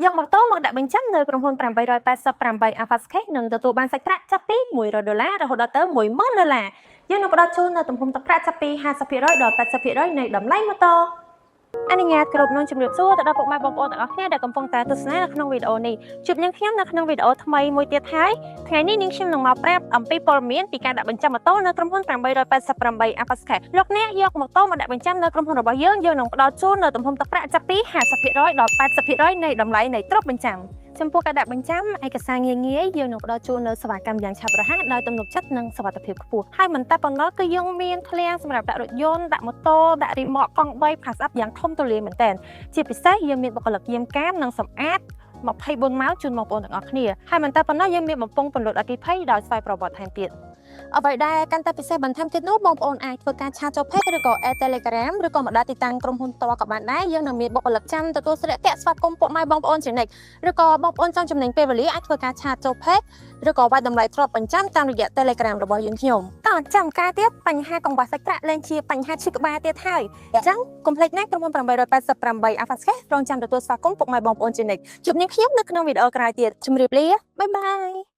យកម៉ូតូមកដាក់បញ្ចាំនៅក្រុមហ៊ុន888 Avascash នឹងទទួលបានសាច់ប្រាក់ចាប់ពី$100រហូតដល់ទៅ$10,000យើងនឹងផ្ដល់ជូននៅទំហំទឹកប្រាក់ចាប់ពី50%ដល់80%នៃតម្លៃម៉ូតូអនុញ្ញាតគ្រប់នឹងជំរាបសួរទៅដល់ពុកម៉ែបងប្អូនទាំងអស់គ្នាដែលកំពុងតែទស្សនានៅក្នុងវីដេអូនេះជួបនាងខ្ញុំនៅក្នុងវីដេអូថ្មីមួយទៀតហើយថ្ងៃនេះនាងខ្ញុំនឹងមកប្រាប់អំពីព័ត៌មានពីការដាក់បញ្ចាំម៉ូតូនៅក្រុមហ៊ុន888 Avascash លោកអ្នកយកម៉ូតូមកដាក់បញ្ចាំនៅក្រុមហ៊ុនរបស់យើងនឹងផ្ដល់ជូននៅទំហំទឹកប្រាក់ចាប់ពី50%ដល់80%នៃតម្លៃនៃទ្រព្យបញ្ចាំចំពោះការដាក់បញ្ចាំឯកសារងាយៗយើងនឹងផ្ដល់ជូននៅសេវាកម្មយ៉ាងឆាប់រហ័សដោយទំនុកចិត្តនិងសុវត្ថិភាពខ្ពស់ហើយមិនតែប៉ុណ្ណោះគឺយើងមានឃ្លាំងសម្រាប់ដាក់រថយន្តដាក់ម៉ូតូដាក់រីម៉ូតកង់3 pass up យ៉ាងធំទូលាយមែនទែនជាពិសេសយើងមានបុគ្គលិកយាមកាមនិងសម្អាត24ម៉ោងជូនបងប្អូនទាំងអស់គ្នាហើយមិនតែប៉ុណ្ណោះយើងមានបំពង់ពន្លត់អគ្គិភ័យដោយស្វ័យប្រវត្តិថែមទៀតអ្វីដែលកាន់តែពិសេសបន្ថែមទៀតនោះបងប្អូនអាចធ្វើការឆាតចូល Page ឬក៏ Telegram ឬក៏មកដល់ទីតាំងក្រុមហ៊ុនផ្ទាល់ក៏បានដែរយើងនឹងមានបុគ្គលិកចាំទទួលស្ទាក់ស្វាគមន៍ពុកម៉ែបងប្អូនជានិច្ចឬក៏បងប្អូនចង់ចំណេញពេលវេលាអាចធ្វើការឆាតចូល Page ឬក៏វាយតម្លៃទ្រព្យបញ្ចាំតាមរយៈ Telegram របស់យើងខ្ញុំតោះចាំការទៀតបញ្ហាកង្វះសាច់ប្រាក់លែងជាបញ្ហាឈឺក្បាលទៀតហើយអញ្ចឹងកុំភ្លេចណាក្រុមហ៊ុន888 Avascash រងចាំទទួលស្វាគមន៍ពុកម៉ែបងប្អូនជានិច្ចជួបនាងខ្ញុំនៅក្នុងវីដេអូក្រោយទៀតជម្រាបលាបាយបាយ